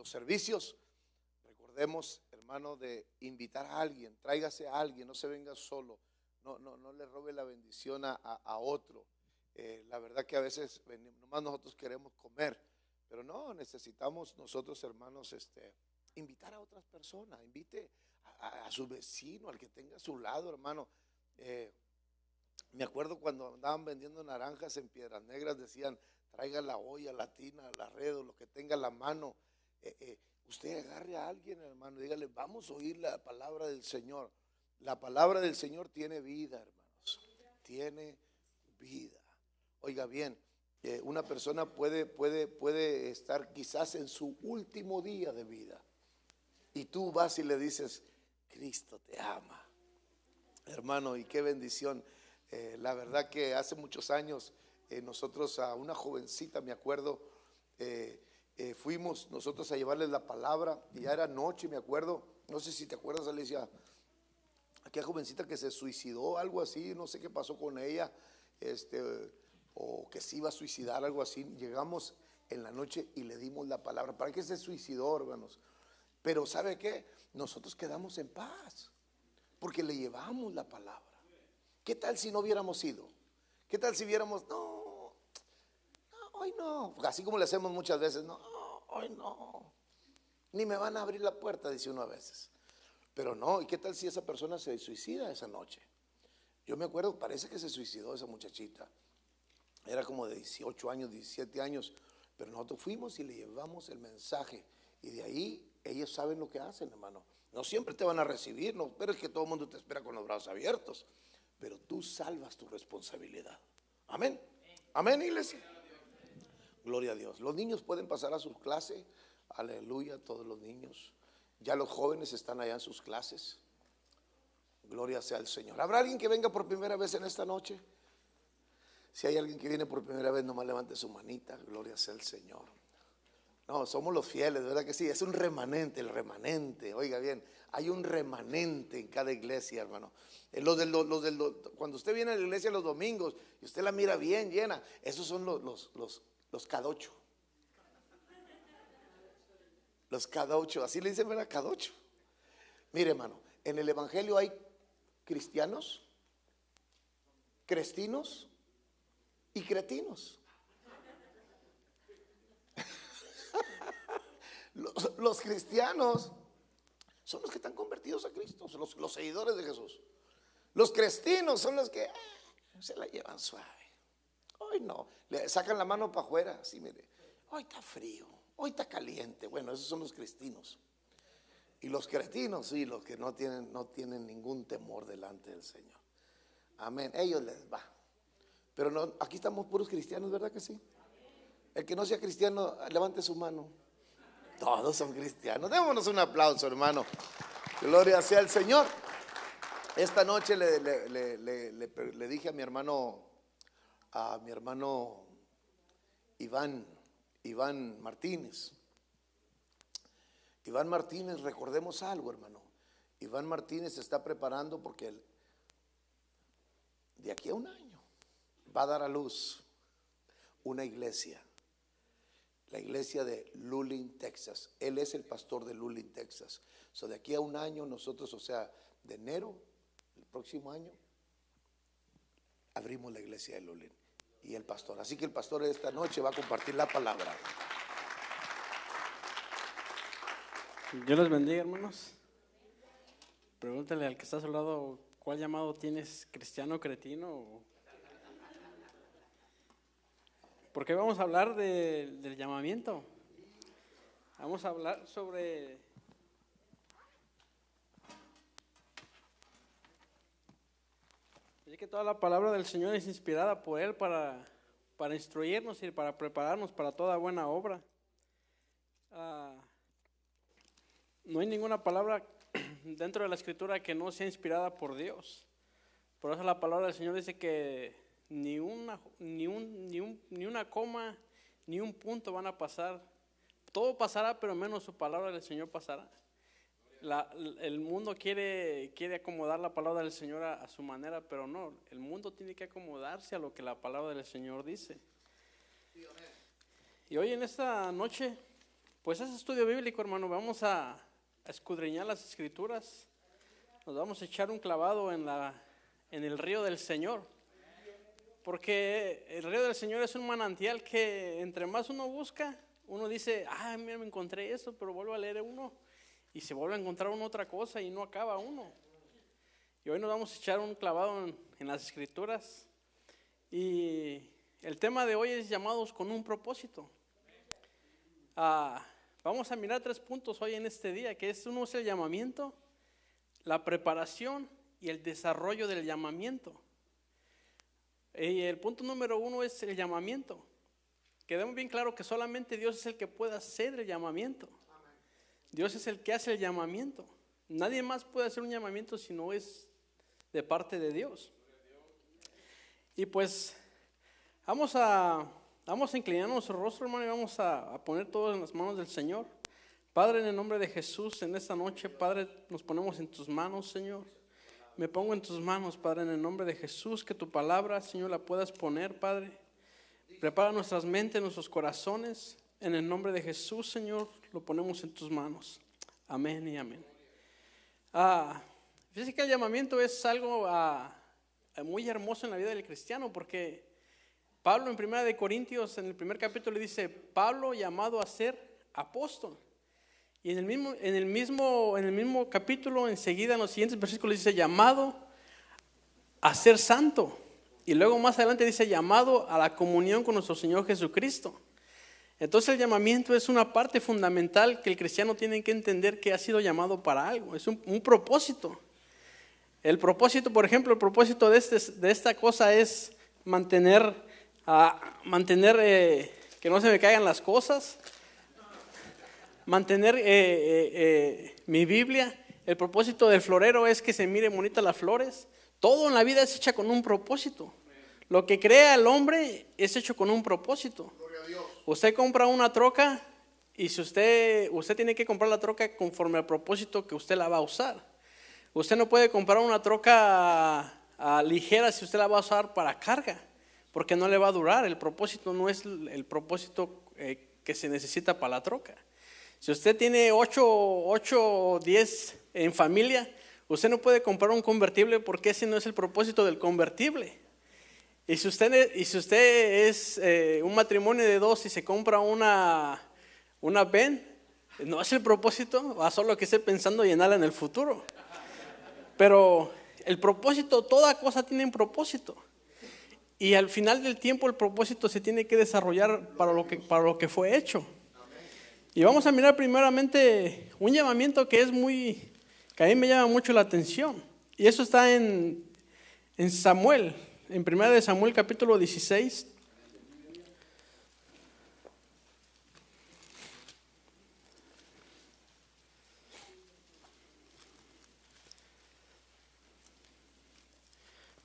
los servicios, recordemos, hermano, de invitar a alguien, tráigase a alguien, no se venga solo, no le robe la bendición a otro. La verdad que a veces nomás nosotros queremos comer, pero no, necesitamos nosotros, hermanos, invitar a otras personas, invite a su vecino, al que tenga a su lado, hermano. Me acuerdo cuando andaban vendiendo naranjas en Piedras Negras, decían, traiga la olla, la tina, la red o lo que tenga a la mano. Usted agarre a alguien, hermano, dígale, vamos a oír la palabra del Señor. La palabra del Señor tiene vida, hermanos, tiene vida. Oiga bien, una persona puede estar quizás en su último día de vida y tú vas y le dices, Cristo te ama, hermano, y qué bendición. La verdad que hace muchos años nosotros a una jovencita, me acuerdo, fuimos nosotros a llevarles la palabra y ya era noche, me acuerdo, no sé si te acuerdas, Alicia, aquella jovencita que se suicidó, algo así, no sé qué pasó con ella, o que se iba a suicidar, algo así. Llegamos en la noche y le dimos la palabra. ¿Para qué se suicidó, hermanos? Pero ¿sabe qué? Nosotros quedamos en paz porque le llevamos la palabra. ¿Qué tal si no hubiéramos ido? ¿Qué tal si hubiéramos, no, hoy no? Así como le hacemos muchas veces, no, hoy no. Ni me van a abrir la puerta, dice uno a veces. Pero no, ¿y qué tal si esa persona se suicida esa noche? Yo me acuerdo, parece que se suicidó esa muchachita. Era como de 18 años, 17 años. Pero nosotros fuimos y le llevamos el mensaje. Y de ahí ellos saben lo que hacen, hermano. No siempre te van a recibir, no esperes que todo el mundo te espera con los brazos abiertos. Pero tú salvas tu responsabilidad. Amén. Amén, iglesia. Gloria a Dios. Los niños pueden pasar a sus clases. Aleluya, todos los niños. Ya los jóvenes están allá en sus clases. Gloria sea al Señor. ¿Habrá alguien que venga por primera vez en esta noche? Si hay alguien que viene por primera vez, nomás levante su manita. Gloria sea al Señor. No, somos los fieles, ¿verdad que sí? Es un remanente, el remanente. Oiga bien, hay un remanente en cada iglesia, hermano. Cuando usted viene a la iglesia los domingos y usted la mira bien llena, esos son los cadocho. Los cadocho, así le dicen, ¿verdad? Cadocho. Mire, hermano, en el evangelio hay cristianos, crestinos y cretinos. Los cristianos son los que están convertidos a Cristo, son los seguidores de Jesús. Los crestinos son los que se la llevan suave. Hoy no, le sacan la mano para afuera, así mire, hoy está frío, hoy está caliente. Bueno, esos son los cristinos. Y los cretinos, sí, los que no tienen ningún temor delante del Señor. Amén, ellos les va. Pero no, aquí estamos puros cristianos, ¿verdad que sí? El que no sea cristiano, levante su mano. Todos son cristianos. Démonos un aplauso, hermano. Gloria sea al Señor. Esta noche le dije a mi hermano Iván Martínez. Iván Martínez, recordemos algo, hermano. Iván Martínez se está preparando porque de aquí a un año va a dar a luz una iglesia. La iglesia de Luling, Texas. Él es el pastor de Luling, Texas. So, de aquí a un año nosotros, o sea, de enero, el próximo año, abrimos la iglesia de Luling y el pastor. Así que el pastor esta noche va a compartir la palabra. Dios les bendiga, hermanos. Pregúntale al que está a su lado, ¿cuál llamado tienes, cristiano o cretino? Porque vamos a hablar del llamamiento. Vamos a hablar sobre que toda la palabra del Señor es inspirada por Él para instruirnos y para prepararnos para toda buena obra. No hay ninguna palabra dentro de la Escritura que no sea inspirada por Dios. Por eso la palabra del Señor dice que ni una coma, ni un punto van a pasar. Todo pasará, pero menos su palabra del Señor pasará. El mundo quiere acomodar la palabra del Señor a su manera, pero no. El mundo tiene que acomodarse a lo que la palabra del Señor dice. Y hoy en esta noche Pues es estudio bíblico, hermano. Vamos a escudriñar las escrituras. Nos vamos a echar un clavado en el río del Señor. Porque el río del Señor es un manantial que entre más uno busca, uno dice, mira, me encontré esto, pero vuelvo a leer uno y se vuelve a encontrar uno otra cosa y no acaba uno. Y hoy nos vamos a echar un clavado en las escrituras. Y el tema de hoy es llamados con un propósito. Vamos a mirar 3 puntos hoy en este día, que uno es el llamamiento, la preparación y el desarrollo del llamamiento. Y el punto número 1 es el llamamiento. Quedemos bien claro que solamente Dios es el que puede hacer el llamamiento. Dios es el que hace el llamamiento. Nadie más puede hacer un llamamiento si no es de parte de Dios. Y pues vamos a inclinar nuestro rostro, hermano, y vamos a poner todo en las manos del Señor. Padre, en el nombre de Jesús, en esta noche, Padre, nos ponemos en tus manos, Señor. Me pongo en tus manos, Padre, en el nombre de Jesús, que tu palabra, Señor, la puedas poner, Padre. Prepara nuestras mentes, nuestros corazones. En el nombre de Jesús, Señor, lo ponemos en tus manos. Amén y amén. Fíjese que el llamamiento es algo muy hermoso en la vida del cristiano, porque Pablo en 1 Corintios, en el primer capítulo, dice, Pablo llamado a ser apóstol. Y en el mismo capítulo, enseguida en los siguientes versículos dice, llamado a ser santo. Y luego más adelante dice, llamado a la comunión con nuestro Señor Jesucristo. Entonces el llamamiento es una parte fundamental que el cristiano tiene que entender, que ha sido llamado para algo. Es un propósito. El propósito, por ejemplo, el propósito de esta cosa es mantener que no se me caigan las cosas, mantener mi Biblia. El propósito del florero es que se miren bonitas las flores. Todo en la vida es hecha con un propósito. Lo que crea el hombre es hecho con un propósito. Usted compra una troca y si usted tiene que comprar la troca conforme al propósito que usted la va a usar. Usted no puede comprar una troca ligera si usted la va a usar para carga, porque no le va a durar. El propósito no es el propósito que se necesita para la troca. Si usted tiene 8 o 10 en familia, usted no puede comprar un convertible porque ese no es el propósito del convertible. Y si usted es un matrimonio de 2 y se compra una Ben, no es el propósito, va solo que esté pensando llenarla en el futuro. Pero el propósito, toda cosa tiene un propósito. Y al final del tiempo el propósito se tiene que desarrollar para lo que fue hecho. Y vamos a mirar primeramente un llamamiento que a mí me llama mucho la atención. Y eso está en Samuel, en 1 Samuel capítulo 16.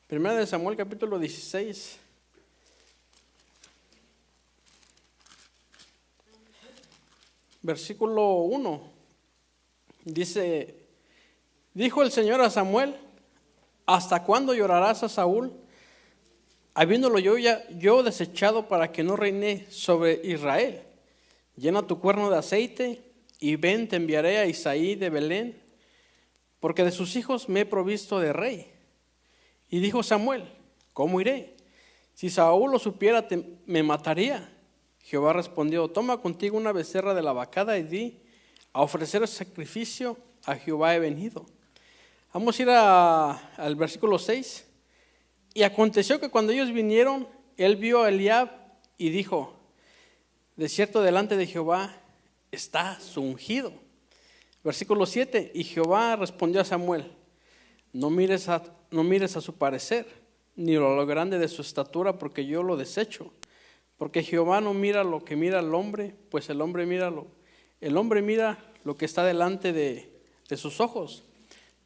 Primera de Samuel capítulo 16, versículo 1, dice, dijo el Señor a Samuel, ¿hasta cuándo llorarás a Saúl, habiéndolo yo desechado para que no reine sobre Israel? Llena tu cuerno de aceite y ven, te enviaré a Isaí de Belén, porque de sus hijos me he provisto de rey. Y dijo Samuel, ¿cómo iré? Si Saúl lo supiera, me mataría. Jehová respondió, toma contigo una becerra de la vacada y di, a ofrecer sacrificio a Jehová he venido. Vamos a ir al versículo 6. Y aconteció que cuando ellos vinieron, él vio a Eliab y dijo, de cierto delante de Jehová está su ungido. Versículo 7, y Jehová respondió a Samuel, no mires a su parecer, ni a lo grande de su estatura, porque yo lo desecho. Porque Jehová no mira lo que mira el hombre, pues el hombre mira lo que está delante de sus ojos,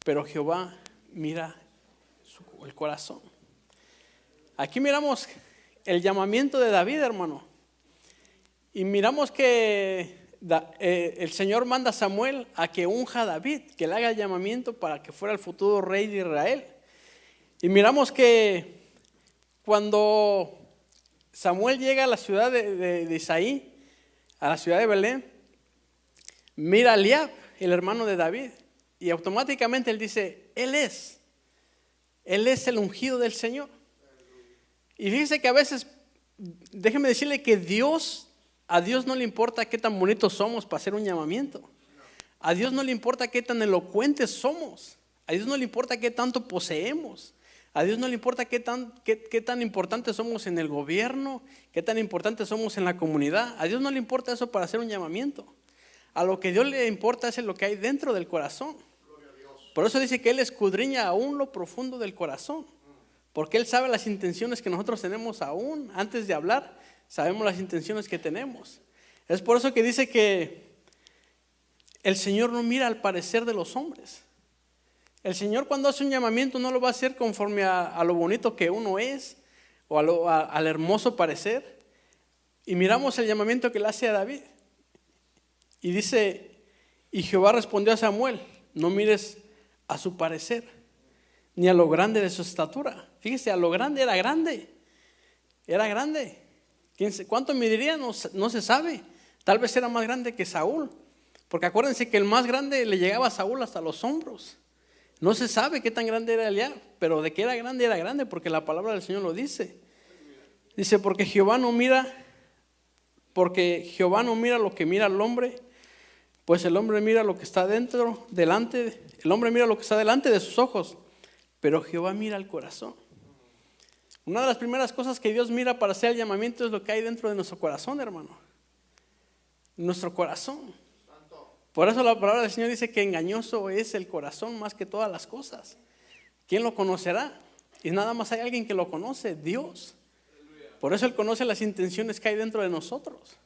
pero Jehová mira el corazón. Aquí miramos el llamamiento de David, hermano, y miramos que el Señor manda a Samuel a que unja a David, que le haga el llamamiento para que fuera el futuro rey de Israel. Y miramos que cuando Samuel llega a la ciudad de Isaí, a la ciudad de Belén, mira a Eliab, el hermano de David, y automáticamente él dice, Él es el ungido del Señor. Y fíjese que a veces, déjeme decirle que a Dios no le importa qué tan bonitos somos para hacer un llamamiento. A Dios no le importa qué tan elocuentes somos. A Dios no le importa qué tanto poseemos. A Dios no le importa qué tan importantes somos en el gobierno, qué tan importantes somos en la comunidad. A Dios no le importa eso para hacer un llamamiento. A lo que Dios le importa es lo que hay dentro del corazón. Por eso dice que Él escudriña aún lo profundo del corazón. Porque Él sabe las intenciones que nosotros tenemos aún. Antes de hablar, sabemos las intenciones que tenemos. Es por eso que dice que el Señor no mira al parecer de los hombres. El Señor cuando hace un llamamiento no lo va a hacer conforme a lo bonito que uno es o al hermoso parecer. Y miramos el llamamiento que le hace a David. Y dice, y Jehová respondió a Samuel, no mires a su parecer, ni a lo grande de su estatura. Fíjese, a lo grande era grande. Era grande. ¿Cuánto mediría? No se sabe. Tal vez era más grande que Saúl. Porque acuérdense que el más grande le llegaba a Saúl hasta los hombros. No se sabe qué tan grande era Eliab, pero de que era grande, porque la palabra del Señor lo dice. Dice, porque Jehová no mira lo que mira al hombre, pues el hombre mira lo que está el hombre mira lo que está delante de sus ojos, pero Jehová mira el corazón. Una de las primeras cosas que Dios mira para hacer el llamamiento es lo que hay dentro de nuestro corazón, hermano. Nuestro corazón. Por eso la palabra del Señor dice que engañoso es el corazón más que todas las cosas. ¿Quién lo conocerá? Y nada más hay alguien que lo conoce, Dios. Por eso Él conoce las intenciones que hay dentro de nosotros.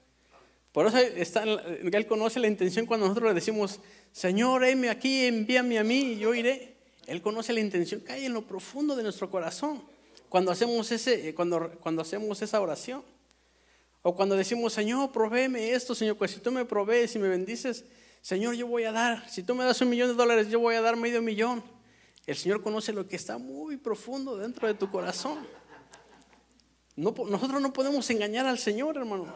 Por eso Él conoce la intención cuando nosotros le decimos, Señor, heme aquí, envíame a mí y yo iré. Él conoce la intención que hay en lo profundo de nuestro corazón cuando hacemos esa oración. O cuando decimos, Señor, provéeme esto, Señor, pues si tú me provees y me bendices, Señor, yo voy a dar. Si tú me das $1,000,000, yo voy a dar $500,000. El Señor conoce lo que está muy profundo dentro de tu corazón. Nosotros no podemos engañar al Señor, hermano.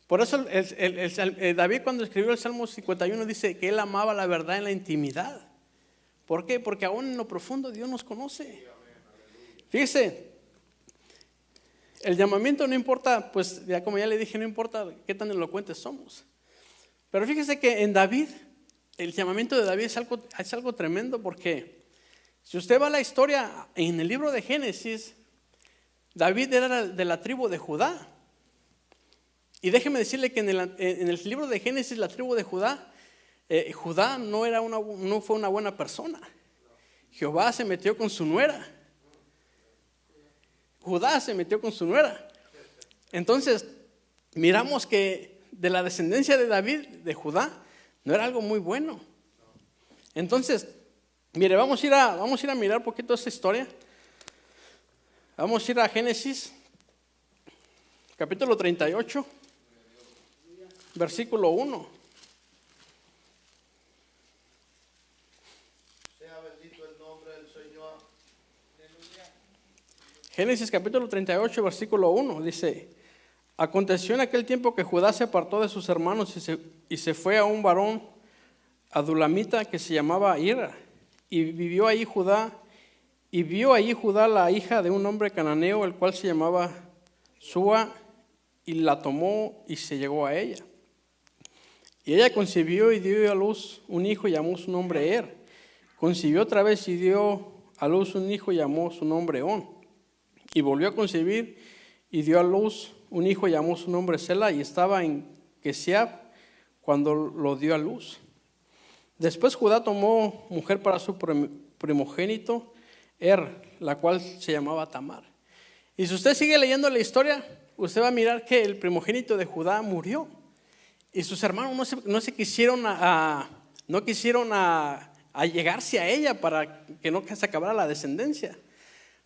Por eso David cuando escribió el Salmo 51 dice que él amaba la verdad en la intimidad. ¿Por qué? Porque aún en lo profundo Dios nos conoce. Fíjese, el llamamiento no importa, pues ya como ya le dije, no importa qué tan elocuentes somos. Pero fíjese que en David, el llamamiento de David es algo tremendo, porque si usted va a la historia en el libro de Génesis, David era de la tribu de Judá. Y déjeme decirle que en el libro de Génesis, la tribu de Judá, Judá no fue una buena persona. Jehová se metió con su nuera. Judá se metió con su nuera. Entonces, miramos que de la descendencia de David, de Judá, no era algo muy bueno. Entonces, mire, vamos a ir a mirar un poquito esta historia. Vamos a ir a Génesis, capítulo 38, versículo 1. Sea bendito el nombre del Señor. Génesis capítulo 38, versículo 1, dice: aconteció en aquel tiempo que Judá se apartó de sus hermanos y se fue a un varón adulamita que se llamaba Hira, y vio allí Judá la hija de un hombre cananeo, el cual se llamaba Súa, y la tomó y se llegó a ella. Y ella concibió y dio a luz un hijo y llamó su nombre Er. Concibió otra vez y dio a luz un hijo y llamó su nombre On. Y volvió a concebir y dio a luz un hijo y llamó su nombre Sela, y estaba en Quesiab cuando lo dio a luz. Después Judá tomó mujer para su primogénito Er, la cual se llamaba Tamar. Y si usted sigue leyendo la historia, usted va a mirar que el primogénito de Judá murió. Y sus hermanos no quisieron llegarse a ella para que no se acabara la descendencia.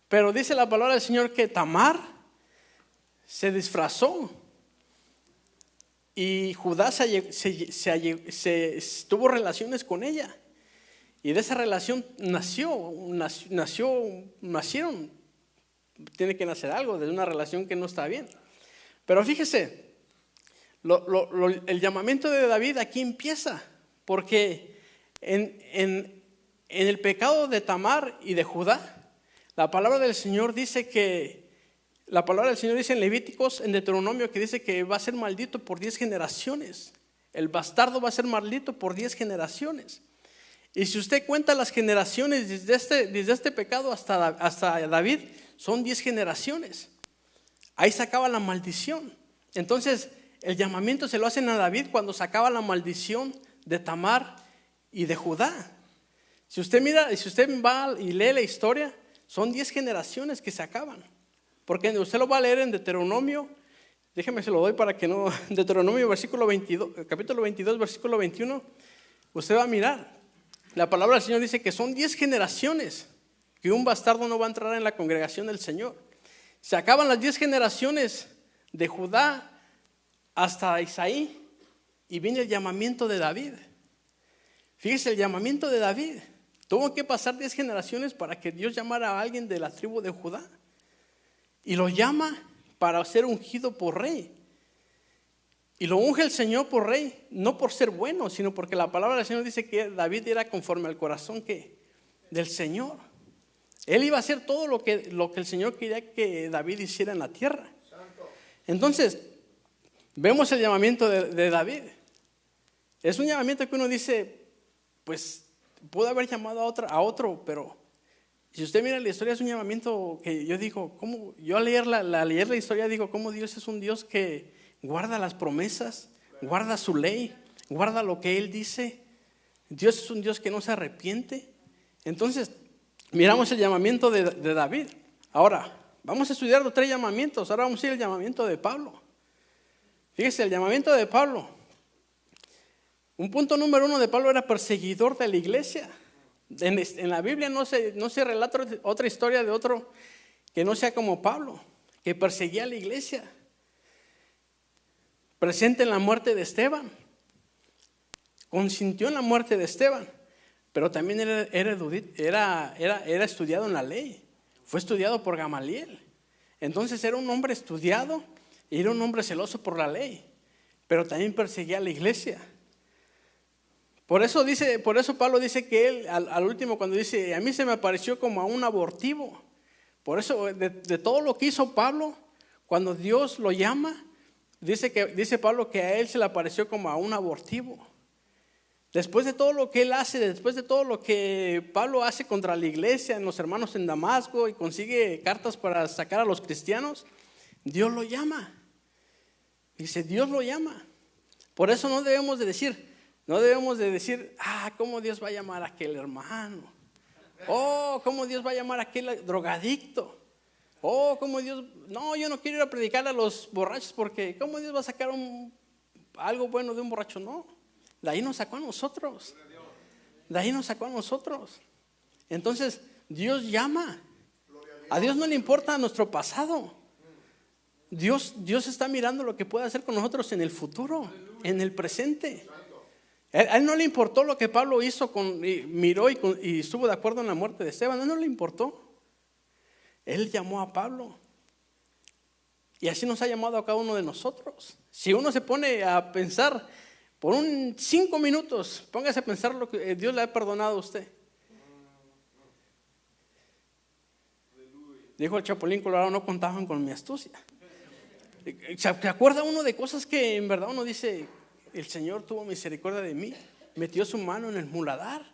Pero dice la palabra del Señor que Tamar se disfrazó y Judá tuvo relaciones con ella. Y de esa relación nacieron, tiene que nacer algo de una relación que no está bien. Pero fíjese, el llamamiento de David aquí empieza, porque en el pecado de Tamar y de Judá, la palabra del Señor dice en Levíticos, en Deuteronomio, que dice que va a ser maldito por 10 generaciones. El bastardo va a ser maldito por 10 generaciones. Y si usted cuenta las generaciones desde este pecado hasta David, son 10 generaciones. Ahí se acaba la maldición. Entonces, el llamamiento se lo hacen a David cuando se acaba la maldición de Tamar y de Judá. Si usted va y lee la historia, son 10 generaciones que se acaban. Porque usted lo va a leer en Deuteronomio, déjeme se lo doy para que no, Deuteronomio capítulo 22, versículo 21, usted va a mirar. La palabra del Señor dice que son 10 generaciones que un bastardo no va a entrar en la congregación del Señor. Se acaban las 10 generaciones de Judá hasta Isaí y viene el llamamiento de David. Fíjese, el llamamiento de David. Tuvo que pasar 10 generaciones para que Dios llamara a alguien de la tribu de Judá. Y lo llama para ser ungido por rey. Y lo unge el Señor por rey, no por ser bueno, sino porque la palabra del Señor dice que David era conforme al corazón del Señor. Él iba a hacer todo lo que el Señor quería que David hiciera en la tierra. Entonces, vemos el llamamiento de David. Es un llamamiento que uno dice, pues, pudo haber llamado a otro, pero si usted mira la historia, es un llamamiento que yo digo, ¿cómo? Yo al leer la historia digo, ¿cómo Dios es un Dios que guarda las promesas, guarda su ley, guarda lo que Él dice? Dios es un Dios que no se arrepiente. Entonces, miramos el llamamiento de David. Ahora, vamos a estudiar los 3 llamamientos. Ahora vamos a ir al llamamiento de Pablo. Fíjese, el llamamiento de Pablo. Un punto número 1 de Pablo era perseguidor de la iglesia. En la Biblia no se relata otra historia de otro que no sea como Pablo, que perseguía a la iglesia. Presente en la muerte de Esteban. Consintió en la muerte de Esteban. Pero también era estudiado en la ley. Fue estudiado por Gamaliel. Entonces era un hombre estudiado y era un hombre celoso por la ley. Pero también perseguía a la iglesia. Por eso Pablo dice que él, al último, cuando dice, a mí se me apareció como a un abortivo. Por eso, de todo lo que hizo Pablo, cuando Dios lo llama, dice Pablo que a él se le apareció como a un abortivo. Después de todo lo que él hace, después de todo lo que Pablo hace contra la iglesia, en los hermanos en Damasco, y consigue cartas para sacar a los cristianos, Dios lo llama. Dice, Dios lo llama. Por eso no debemos de decir, ¿cómo Dios va a llamar a aquel hermano? ¿Cómo Dios va a llamar a aquel drogadicto? No, yo no quiero ir a predicar a los borrachos porque ¿cómo Dios va a sacar algo bueno de un borracho? No, de ahí nos sacó a nosotros. Entonces, Dios llama. A Dios no le importa nuestro pasado. Dios está mirando lo que puede hacer con nosotros en el futuro, en el presente. A él no le importó lo que Pablo hizo, miró y estuvo de acuerdo en la muerte de Esteban. A él no le importó. Él llamó a Pablo. Y así nos ha llamado a cada uno de nosotros. Si uno se pone a pensar por 5 minutos, póngase a pensar lo que Dios le ha perdonado a usted. Dijo el Chapulín Colorado, no contaban con mi astucia. ¿Se acuerda uno de cosas que en verdad uno dice, el Señor tuvo misericordia de mí, metió su mano en el muladar?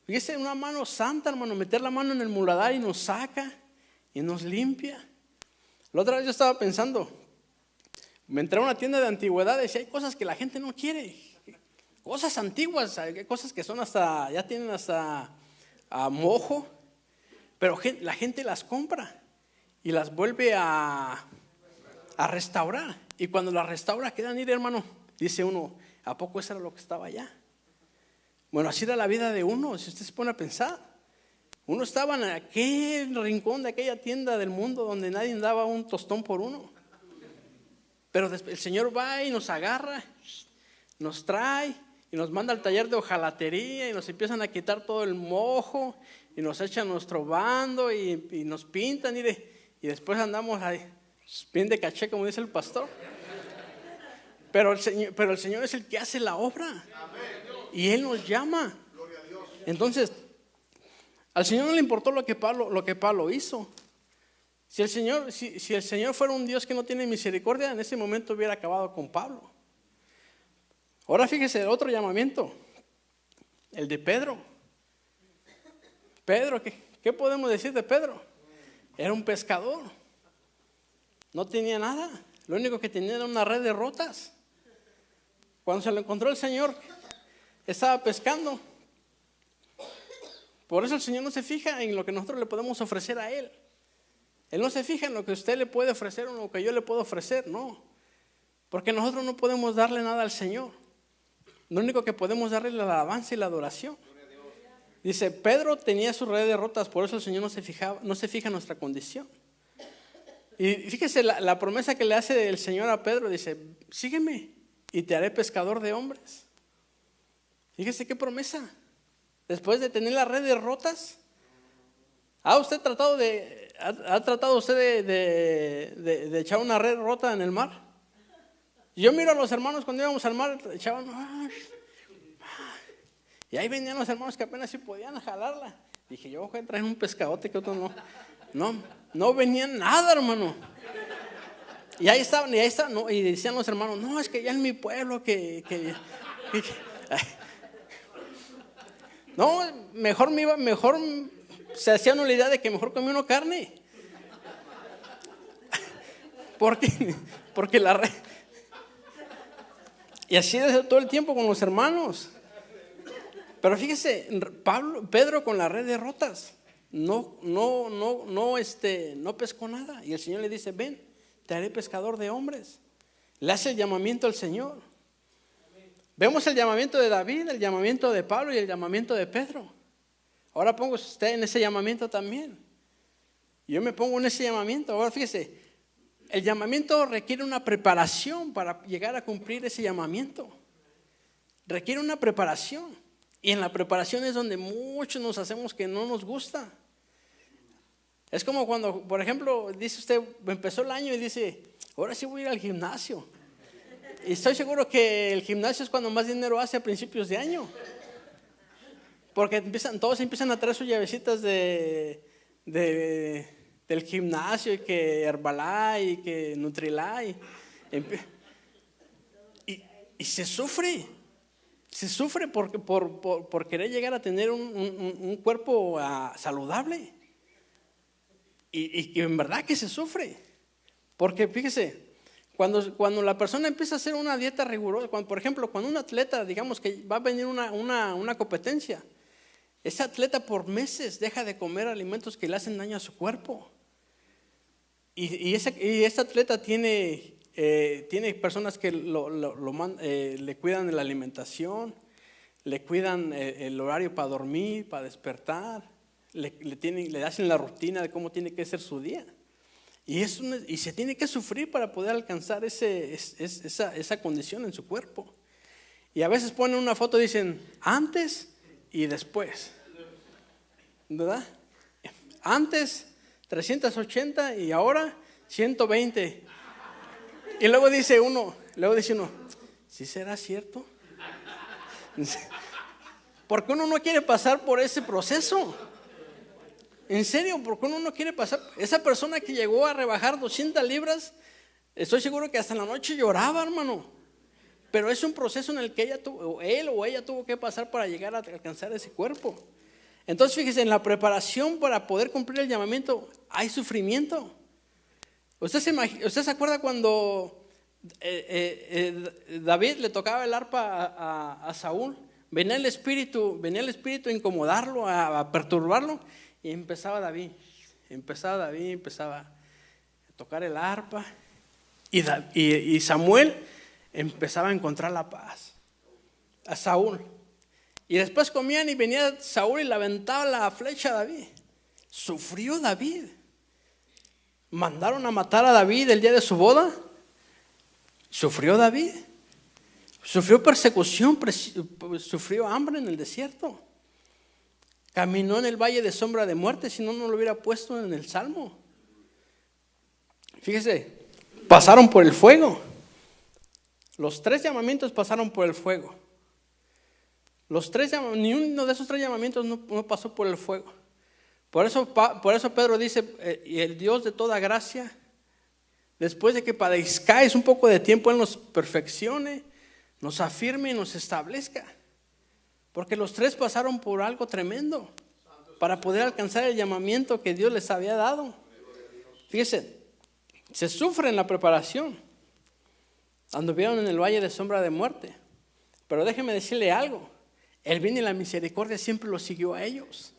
Fíjese, una mano santa, hermano, meter la mano en el muladar y nos saca y nos limpia. La otra vez yo estaba pensando, me entré a una tienda de antigüedades y hay cosas que la gente no quiere, cosas antiguas, hay cosas que son ya tienen hasta mojo, pero la gente las compra y las vuelve a restaurar. Y cuando las restaura quedan ir, hermano, dice uno, ¿a poco eso era lo que estaba allá? Bueno, así era la vida de uno, si usted se pone a pensar. Uno estaba en aquel rincón de aquella tienda del mundo donde nadie daba un tostón por uno. Pero el Señor va y nos agarra, nos trae y nos manda al taller de hojalatería y nos empiezan a quitar todo el mojo y nos echan nuestro bando y nos pintan y después andamos ahí, bien de caché, como dice el pastor. Pero el Señor es el que hace la obra. Y Él nos llama. Entonces, al Señor no le importó lo que Pablo hizo. Si el Señor fuera un Dios que no tiene misericordia, en ese momento hubiera acabado con Pablo. Ahora fíjese el otro llamamiento, el de Pedro. Pedro, ¿qué podemos decir de Pedro? Era un pescador. No tenía nada. Lo único que tenía era una red de rotas. Cuando se lo encontró el Señor, estaba pescando. Por eso el Señor no se fija en lo que nosotros le podemos ofrecer a Él. Él no se fija en lo que usted le puede ofrecer o en lo que yo le puedo ofrecer, no. Porque nosotros no podemos darle nada al Señor. Lo único que podemos darle es la alabanza y la adoración. Dice, Pedro tenía sus redes rotas, por eso el Señor no se fija en nuestra condición. Y fíjese la promesa que le hace el Señor a Pedro, dice, sígueme y te haré pescador de hombres. Fíjese qué promesa. Después de tener las redes rotas, ¿ha tratado usted de echar una red rota en el mar? Yo miro a los hermanos cuando íbamos al mar, echaban, y ahí venían los hermanos que apenas sí podían jalarla. Dije, yo voy a traer un pescadote que otros no venían nada, hermano. Y ahí estaban, no, y decían los hermanos, no, es que ya en mi pueblo no, mejor se hacían una idea de que mejor comía uno carne. Porque la red. Y así desde todo el tiempo con los hermanos. Pero fíjese, Pedro con la red de rotas no pescó nada. Y el Señor le dice, ven, te haré pescador de hombres. Le hace el llamamiento al Señor. Vemos el llamamiento de David, el llamamiento de Pablo y el llamamiento de Pedro. Ahora pongo usted en ese llamamiento también. Yo me pongo en ese llamamiento. Ahora fíjese, el llamamiento requiere una preparación para llegar a cumplir ese llamamiento. Requiere una preparación. Y en la preparación es donde muchos nos hacemos que no nos gusta. Es como cuando, por ejemplo, dice usted, empezó el año y dice, ahora sí voy a ir al gimnasio. Y estoy seguro que el gimnasio es cuando más dinero hace a principios de año. Porque todos empiezan a traer sus llavecitas del gimnasio, y que Herbalife, y que Nutrilite. Y se sufre. Se sufre por querer llegar a tener un cuerpo saludable. Y en verdad que se sufre. Porque fíjese, cuando la persona empieza a hacer una dieta rigurosa, por ejemplo, cuando un atleta, digamos que va a venir una competencia, ese atleta por meses deja de comer alimentos que le hacen daño a su cuerpo. Y ese atleta tiene personas que le cuidan de la alimentación, le cuidan el horario para dormir, para despertar, le hacen la rutina de cómo tiene que ser su día. Y se tiene que sufrir para poder alcanzar esa condición en su cuerpo. Y a veces ponen una foto y dicen antes y después, ¿verdad? Antes 380 y ahora 120. Y luego dice uno, ¿sí será cierto? Porque uno no quiere pasar por ese proceso. En serio, porque uno no quiere pasar. Esa persona que llegó a rebajar 200 libras, estoy seguro que hasta en la noche lloraba, hermano. Pero es un proceso en el que él o ella tuvo que pasar para llegar a alcanzar ese cuerpo. Entonces fíjese, en la preparación para poder cumplir el llamamiento hay sufrimiento. ¿Usted se acuerda cuando David le tocaba el arpa a Saúl? Venía el espíritu a incomodarlo, a perturbarlo. Y empezaba David a tocar el arpa. Y Samuel empezaba a encontrar la paz a Saúl. Y después comían y venía Saúl y le aventaba la flecha a David. Sufrió David. Mandaron a matar a David el día de su boda. Sufrió David. Sufrió persecución, sufrió hambre en el desierto. Caminó en el valle de sombra de muerte, si no, no lo hubiera puesto en el Salmo. Fíjese, pasaron por el fuego. Los 3 llamamientos pasaron por el fuego. Ni uno de esos 3 llamamientos no pasó por el fuego. Por eso Pedro dice, y el Dios de toda gracia, después de que padezcáis un poco de tiempo, Él nos perfeccione, nos afirme y nos establezca. Porque los 3 pasaron por algo tremendo para poder alcanzar el llamamiento que Dios les había dado. Fíjese, se sufre en la preparación. Anduvieron en el valle de sombra de muerte. Pero déjeme decirle algo. El bien y la misericordia siempre los siguió a ellos.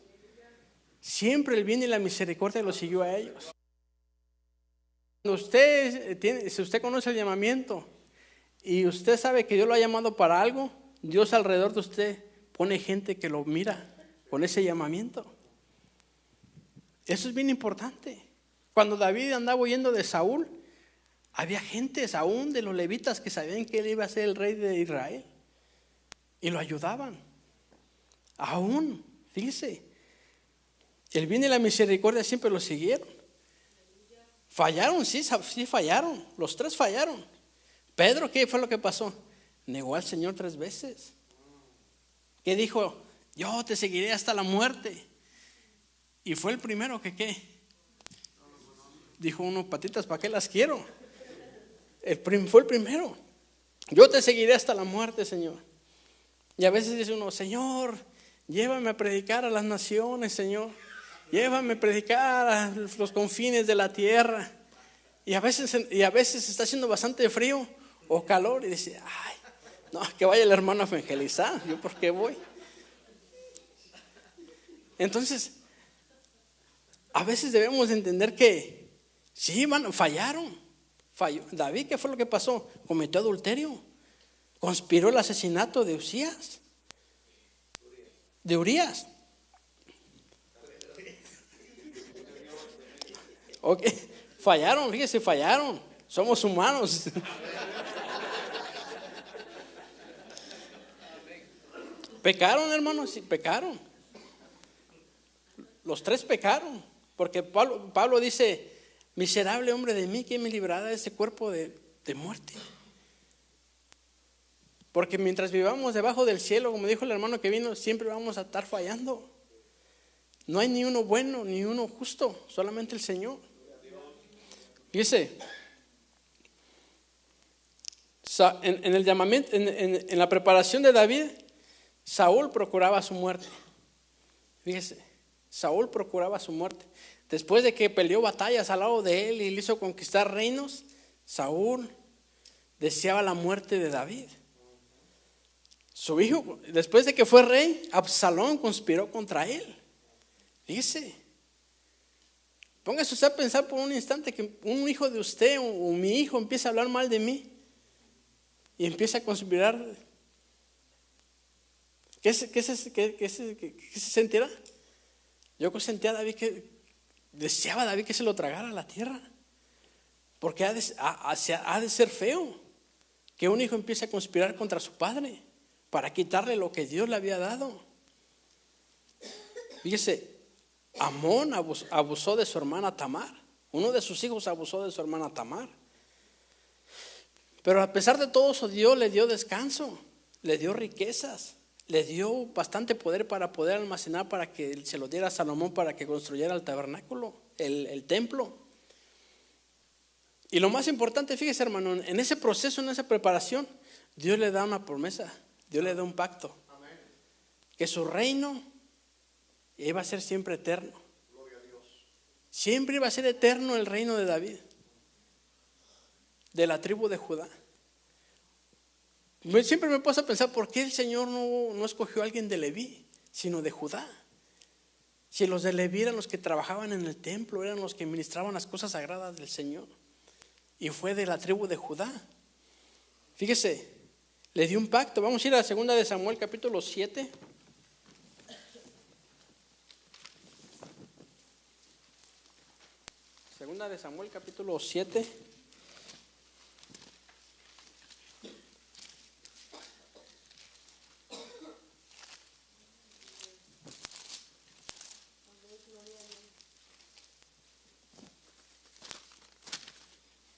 Siempre el bien y la misericordia los siguió a ellos. Si usted conoce el llamamiento y usted sabe que Dios lo ha llamado para algo, Dios alrededor de usted pone gente que lo mira con ese llamamiento. Eso es bien importante. Cuando David andaba huyendo de Saúl, había gentes aún de los levitas que sabían que él iba a ser el rey de Israel y lo ayudaban. Aún, fíjese, el bien y la misericordia siempre lo siguieron. Fallaron, sí fallaron. Los 3 fallaron. Pedro, ¿qué fue lo que pasó? Negó al Señor 3 veces. ¿Qué dijo? Yo te seguiré hasta la muerte. Y fue el primero que ¿qué? Dijo uno, patitas, ¿para qué las quiero? Fue el primero. Yo te seguiré hasta la muerte, Señor. Y a veces dice uno, Señor, llévame a predicar a las naciones, Señor. Llévame a predicar a los confines de la tierra. Y a veces está haciendo bastante frío o calor. Y dice, ay, no, que vaya el hermano a evangelizar. ¿Yo por qué voy? Entonces, a veces debemos entender que sí, fallaron. Falló. David, ¿qué fue lo que pasó? Cometió adulterio. Conspiró el asesinato de Urías. Ok, fallaron, fíjese, fallaron. Somos humanos. Pecaron, hermanos, sí, pecaron. Los 3 pecaron. Porque Pablo dice, miserable hombre de mí, ¿quién me librará de ese cuerpo de muerte? Porque mientras vivamos debajo del cielo, como dijo el hermano que vino, siempre vamos a estar fallando. No hay ni uno bueno, ni uno justo, solamente el Señor. Fíjese, en el llamamiento, en la preparación de David, Saúl procuraba su muerte. Fíjese, Saúl procuraba su muerte. Después de que peleó batallas al lado de él y le hizo conquistar reinos, Saúl deseaba la muerte de David. Su hijo, después de que fue rey, Absalón conspiró contra él. Fíjese, póngase usted a pensar por un instante que un hijo de usted o mi hijo empieza a hablar mal de mí y empieza a conspirar. ¿Qué se sentirá? Yo sentía a David deseaba a David que se lo tragara a la tierra. Porque ha de ser feo que un hijo empiece a conspirar contra su padre para quitarle lo que Dios le había dado. Fíjese, Amón abusó de su hermana Tamar. Uno de sus hijos abusó de su hermana Tamar. Pero a pesar de todo eso, Dios le dio descanso, le dio riquezas, le dio bastante poder para poder almacenar, para que se lo diera a Salomón para que construyera el tabernáculo, el templo. Y lo más importante, fíjese, hermano, en ese proceso, en esa preparación, Dios le da una promesa, Dios le da un pacto. Amén. Que su reino iba a ser siempre eterno. Gloria a Dios. Siempre iba a ser eterno el reino de David, de la tribu de Judá. Siempre me puse a pensar, ¿por qué el Señor no escogió a alguien de Leví, sino de Judá? Si los de Leví eran los que trabajaban en el templo, eran los que ministraban las cosas sagradas del Señor, y fue de la tribu de Judá. Fíjese, le dio un pacto. Vamos a ir a 2 de Samuel capítulo 7. Segunda de Samuel capítulo 7.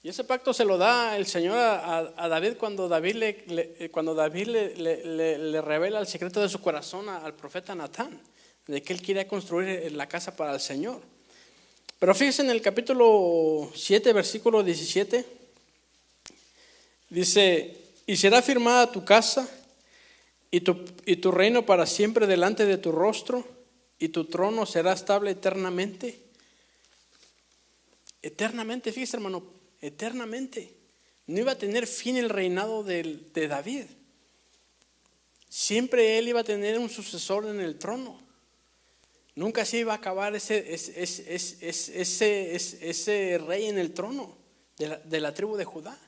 Y Y ese pacto se lo da el Señor a David cuando David le revela el secreto de su corazón al profeta Natán, de que él quiere construir la casa para el Señor. Pero fíjense en el capítulo 7, versículo 17, dice: y será firmada tu casa y tu reino para siempre delante de tu rostro, y tu trono será estable eternamente. Eternamente, fíjese, hermano, eternamente. No iba a tener fin el reinado de David. Siempre él iba a tener un sucesor en el trono. Nunca se iba a acabar ese rey en el trono de la tribu de Judá.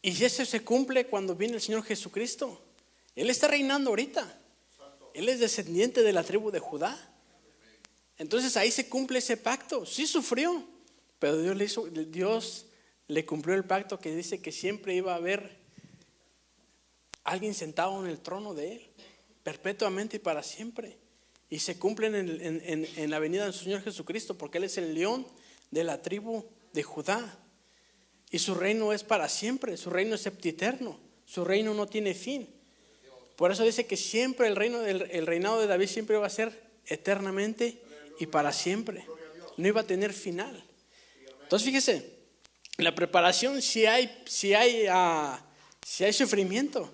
Y eso se cumple cuando viene el Señor Jesucristo. Él está reinando ahorita. Él es descendiente de la tribu de Judá. Entonces ahí se cumple ese pacto. Sí sufrió, pero Dios le cumplió el pacto que dice que siempre iba a haber alguien sentado en el trono de él, perpetuamente y para siempre. Y se cumplen en la venida del Señor Jesucristo, porque Él es el león de la tribu de Judá. Y su reino es para siempre, su reino es septiterno, su reino no tiene fin. Por eso dice que siempre el reinado de David siempre va a ser eternamente y para siempre. No iba a tener final. Entonces fíjese, la preparación sí hay sufrimiento,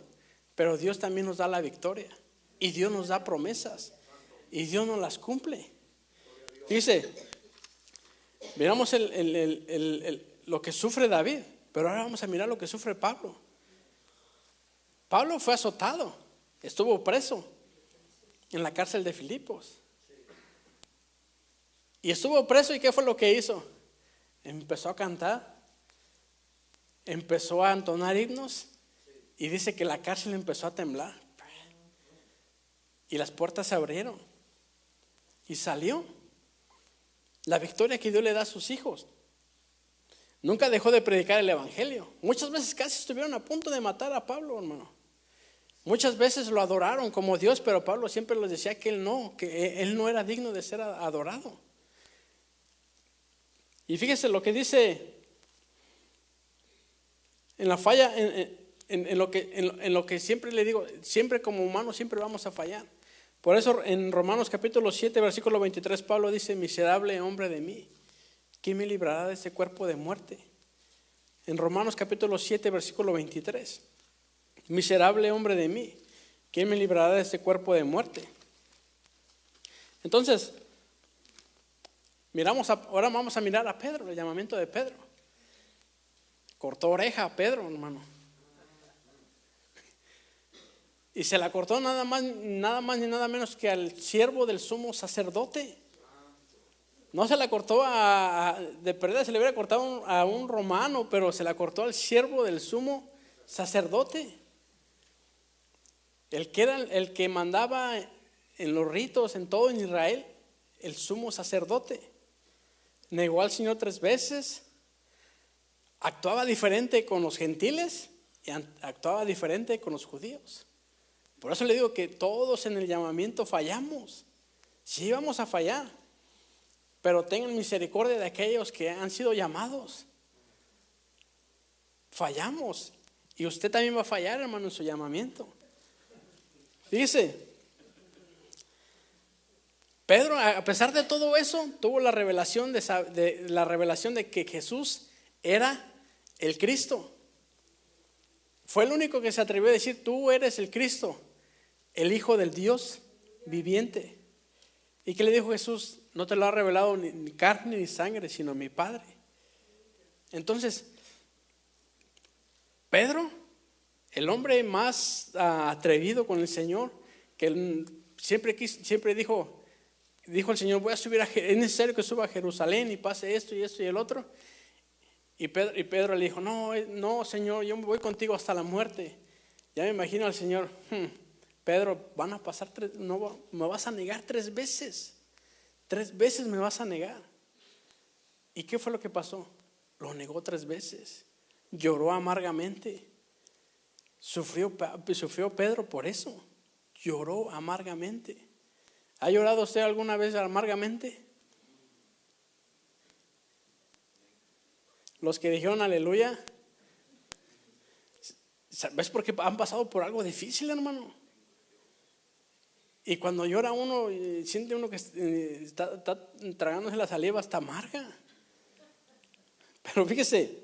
pero Dios también nos da la victoria. Y Dios nos da promesas. Y Dios nos las cumple. Fíjese, miramos lo que sufre David, pero ahora vamos a mirar lo que sufre Pablo. Pablo fue azotado, estuvo preso en la cárcel de Filipos. Y estuvo preso, ¿y qué fue lo que hizo? Empezó a cantar, empezó a entonar himnos, y dice que la cárcel empezó a temblar. Y las puertas se abrieron. Y salió. La victoria que Dios le da a sus hijos. Nunca dejó de predicar el evangelio. Muchas veces casi estuvieron a punto de matar a Pablo, hermano. Muchas veces lo adoraron como Dios, pero Pablo siempre les decía que él no era digno de ser adorado. Y fíjese lo que dice en la falla, en lo que siempre le digo, siempre como humanos siempre vamos a fallar. Por eso en Romanos capítulo 7, versículo 23, Pablo dice: miserable hombre de mí, ¿quién me librará de ese cuerpo de muerte? En Romanos capítulo 7, versículo 23, miserable hombre de mí, ¿quién me librará de ese cuerpo de muerte? Entonces, ahora vamos a mirar a Pedro, el llamamiento de Pedro. Cortó oreja a Pedro, hermano. Y se la cortó nada más ni nada menos que al siervo del sumo sacerdote. No se la cortó de perdida, se le hubiera cortado a un romano, pero se la cortó al siervo del sumo sacerdote. El que era el que mandaba en los ritos en todo Israel, el sumo sacerdote. Negó al Señor 3 veces. Actuaba diferente con los gentiles y actuaba diferente con los judíos. Por eso le digo que todos en el llamamiento fallamos. Sí vamos a fallar, pero tengan misericordia de aquellos que han sido llamados. Fallamos. Y usted también va a fallar, hermano, en su llamamiento. Fíjese, Pedro, a pesar de todo eso, tuvo la revelación de que Jesús era el Cristo. Fue el único que se atrevió a decir: tú eres el Cristo, el Hijo del Dios viviente. ¿Y qué le dijo Jesús? No te lo ha revelado ni carne ni sangre, sino mi Padre. Entonces, Pedro, el hombre más atrevido con el Señor, que él siempre dijo el Señor: voy a subir es necesario que suba a Jerusalén y pase esto y esto y el otro. Y Pedro le dijo: no, Señor, yo me voy contigo hasta la muerte. Ya me imagino al Señor: Pedro, van a pasar me vas a negar 3 veces. 3 veces me vas a negar. ¿Y qué fue lo que pasó? Lo negó 3 veces. Lloró amargamente. Sufrió Pedro por eso. Lloró amargamente. ¿Ha llorado usted alguna vez amargamente? los que dijeron aleluya, ¿sabes por qué han pasado por algo difícil, hermano? Y cuando llora uno, siente uno que está tragándose la saliva hasta amarga. Pero fíjese,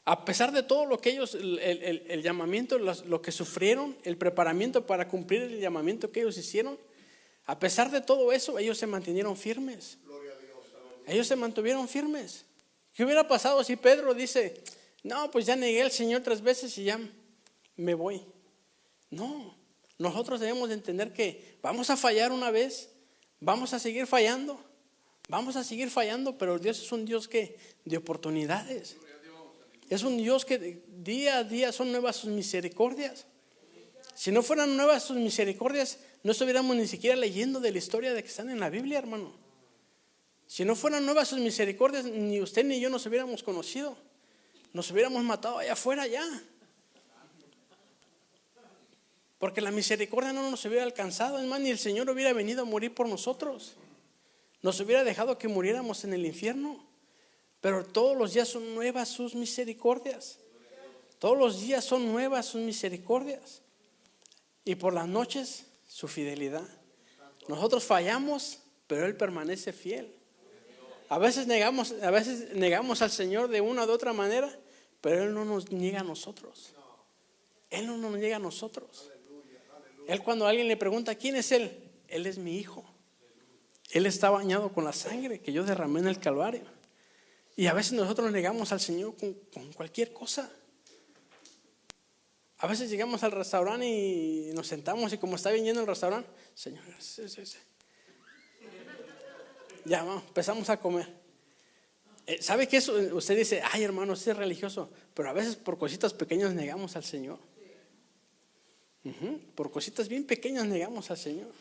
a pesar de todo lo que ellos, el llamamiento, lo que sufrieron, el preparamiento para cumplir el llamamiento que ellos hicieron, a pesar de todo eso, ellos se mantuvieron firmes. Ellos se mantuvieron firmes. ¿Qué hubiera pasado si Pedro dice, no, pues ya negué al Señor 3 veces y ya me voy? No, nosotros debemos de entender que vamos a fallar una vez, vamos a seguir fallando, pero Dios es un Dios que de oportunidades. Es un Dios que día a día son nuevas sus misericordias. Si no fueran nuevas sus misericordias, no estuviéramos ni siquiera leyendo de la historia de que están en la Biblia, hermano. Si no fueran nuevas sus misericordias, ni usted ni yo nos hubiéramos conocido. Nos hubiéramos matado allá afuera ya. Porque la misericordia no nos hubiera alcanzado. Es más, ni el Señor hubiera venido a morir por nosotros. Nos hubiera dejado que muriéramos en el infierno. Pero todos los días son nuevas sus misericordias. Todos los días son nuevas sus misericordias. Y por las noches su fidelidad. Nosotros fallamos, pero Él permanece fiel. A veces negamos al Señor de una u otra manera, pero Él no nos niega a nosotros. Él no nos niega a nosotros. Él, cuando alguien le pregunta ¿quién es Él? Él es mi hijo. Él está bañado con la sangre que yo derramé en el Calvario. Y a veces nosotros negamos al Señor con cualquier cosa. A veces llegamos al restaurante y nos sentamos y como está bien lleno el restaurante, Señor, ya vamos, empezamos a comer. ¿Sabe qué eso? Usted dice, ay hermano, usted es religioso, pero a veces por cositas pequeñas negamos al Señor. Por cositas bien pequeñas negamos al Señor.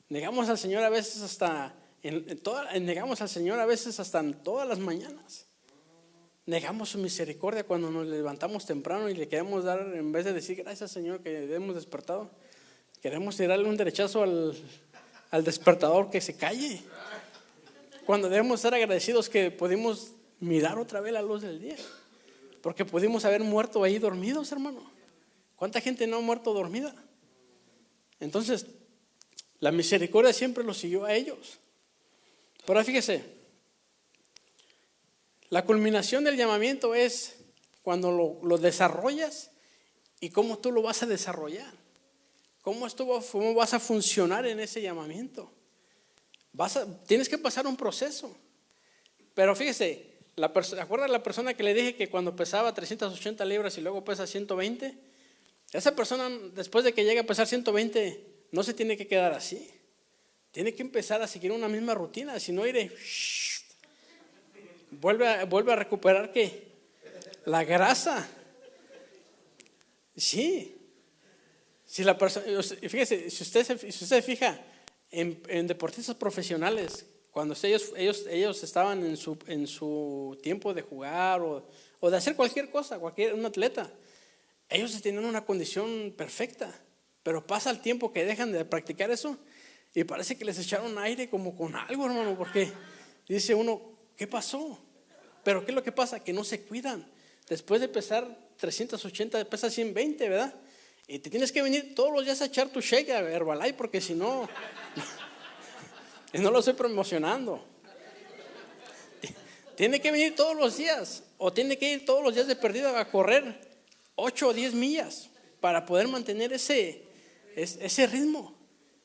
Negamos al Señor a veces hasta negamos al Señor a veces hasta en todas las mañanas. Negamos su misericordia cuando nos levantamos temprano y le queremos dar, en vez de decir gracias Señor que hemos despertado, queremos tirarle un derechazo al despertador que se calle. Cuando debemos estar agradecidos que pudimos mirar otra vez la luz del día, porque pudimos haber muerto ahí dormidos, hermano. ¿Cuánta gente no ha muerto dormida? Entonces, la misericordia siempre los siguió a ellos. Pero fíjese, la culminación del llamamiento es cuando lo desarrollas y cómo tú lo vas a desarrollar. ¿Cómo vas a funcionar en ese llamamiento? Tienes que pasar un proceso. Pero fíjese, ¿acuerdas la persona que le dije que cuando pesaba 380 libras y luego pesa 120? Esa persona, después de que llegue a pesar 120, no se tiene que quedar así. Tiene que empezar a seguir una misma rutina, si no vuelve a recuperar ¿qué? La grasa. Sí. Si la persona, fíjese, si usted se fija en deportistas profesionales, cuando ellos estaban en su tiempo de jugar o de hacer cualquier cosa, un atleta, ellos tenían una condición perfecta, pero pasa el tiempo que dejan de practicar eso y parece que les echaron aire como con algo, hermano, porque dice uno, ¿qué pasó? Pero ¿qué es lo que pasa? Que no se cuidan. Después de pesar 380, pesa 120, ¿verdad? Y te tienes que venir todos los días a echar tu shake a Herbalife, porque si no, no lo estoy promocionando. Tiene que venir todos los días, o tiene que ir todos los días de perdida a correr 8 o 10 millas para poder mantener ese ritmo.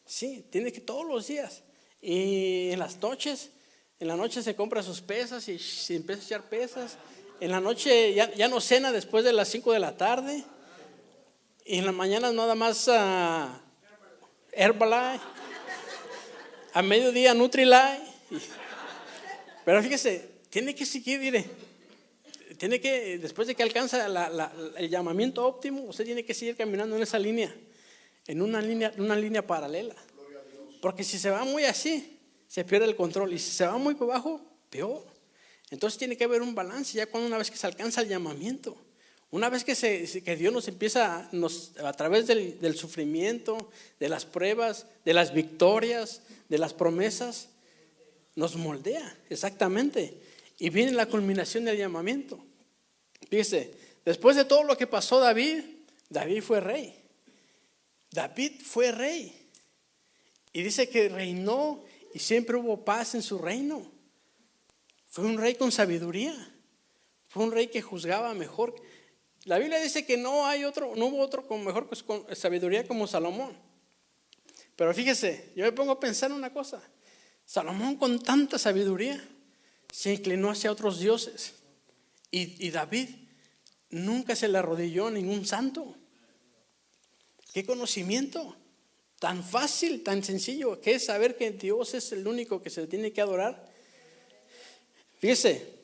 Sí, tiene que todos los días. Y en la noche se compra sus pesas y se empieza a echar pesas. En la noche ya no cena después de las 5 de la tarde. Y en la mañana nada más Herbalife. A mediodía Nutrilite. Pero fíjese, tiene que seguir, mire. Después de que alcanza el llamamiento óptimo, usted tiene que seguir caminando en esa línea. En una línea paralela. Porque si se va muy así, se pierde el control. Y si se va muy por abajo, peor. Entonces tiene que haber un balance ya una vez que se alcanza el llamamiento. Una vez que Dios nos empieza, a través del sufrimiento, de las pruebas, de las victorias, de las promesas, nos moldea exactamente. Y viene la culminación del llamamiento. Fíjese, después de todo lo que pasó David fue rey. David fue rey. Y dice que reinó y siempre hubo paz en su reino. Fue un rey con sabiduría. Fue un rey que juzgaba mejor. La Biblia dice que no hubo otro con mejor con sabiduría como Salomón. Pero fíjese, yo me pongo a pensar una cosa. Salomón con tanta sabiduría se inclinó hacia otros dioses. Y David nunca se le arrodilló a ningún santo. ¿Qué conocimiento? Tan fácil, tan sencillo, que es saber que Dios es el único que se tiene que adorar. Fíjese,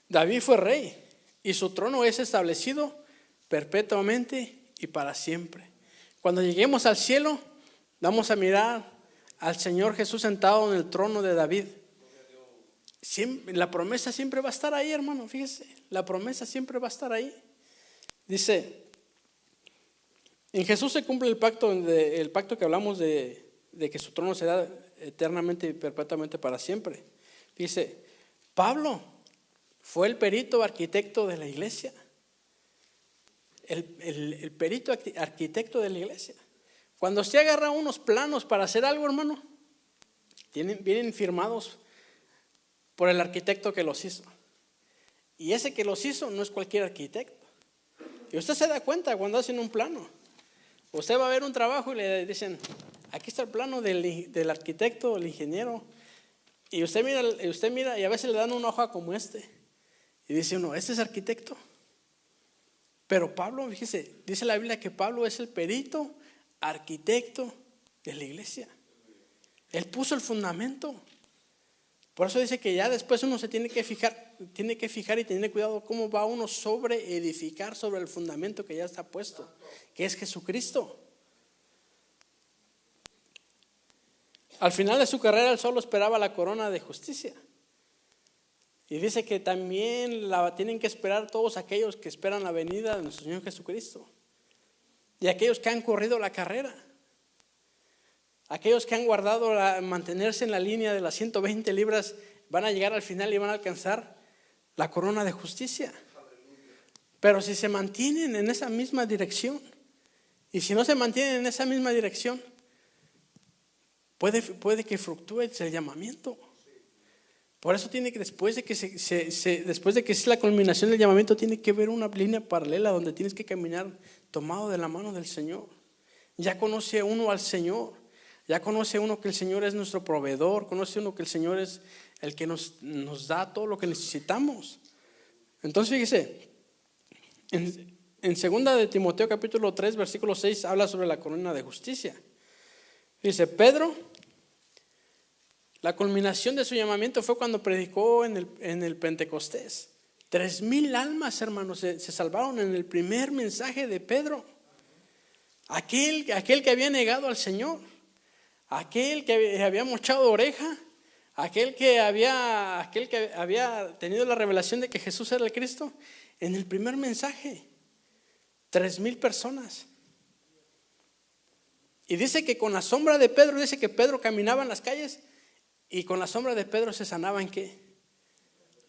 David fue rey y su trono es establecido perpetuamente y para siempre. Cuando lleguemos al cielo, vamos a mirar al Señor Jesús sentado en el trono de David. La promesa siempre va a estar ahí, hermano, fíjese, la promesa siempre va a estar ahí. Dice, en Jesús se cumple el pacto que hablamos de que su trono será eternamente y perpetuamente para siempre. Dice, Pablo fue el perito arquitecto de la iglesia. El perito arquitecto de la iglesia. Cuando usted agarra unos planos para hacer algo, hermano, vienen firmados por el arquitecto que los hizo. Y ese que los hizo no es cualquier arquitecto. Y usted se da cuenta cuando hacen un plano. Usted va a ver un trabajo y le dicen, aquí está el plano del arquitecto, del ingeniero. Y usted mira y a veces le dan una hoja como este. Y dice uno, ¿este es arquitecto? Pero Pablo, fíjese, dice la Biblia que Pablo es el perito arquitecto de la iglesia. Él puso el fundamento. Por eso dice que ya después uno se tiene que fijar y tener cuidado cómo va uno sobre edificar sobre el fundamento que ya está puesto, que es Jesucristo. Al final de su carrera él solo esperaba la corona de justicia. Y dice que también la tienen que esperar todos aquellos que esperan la venida de nuestro Señor Jesucristo. Y aquellos que han corrido la carrera. Aquellos que han guardado mantenerse en la línea de las 120 libras van a llegar al final y van a alcanzar la corona de justicia. Pero si se mantienen en esa misma dirección, y si no se mantienen en esa misma dirección, puede que fluctúe el llamamiento. Por eso tiene que después de que es la culminación del llamamiento, tiene que haber una línea paralela donde tienes que caminar tomado de la mano del Señor. Ya conoce uno al Señor. Ya conoce uno que el Señor es nuestro proveedor, conoce uno que el Señor es el que nos da todo lo que necesitamos. Entonces fíjese, en 2 de Timoteo capítulo 3 versículo 6 habla sobre la corona de justicia. Dice, Pedro, la culminación de su llamamiento fue cuando predicó en el Pentecostés. 3,000 almas, hermanos, se salvaron en el primer mensaje de Pedro. Aquel que había negado al Señor. Aquel que había mochado oreja, aquel que había tenido la revelación de que Jesús era el Cristo, en el primer mensaje, 3,000 personas. Y dice que con la sombra de Pedro, dice que Pedro caminaba en las calles y con la sombra de Pedro se sanaban ¿qué?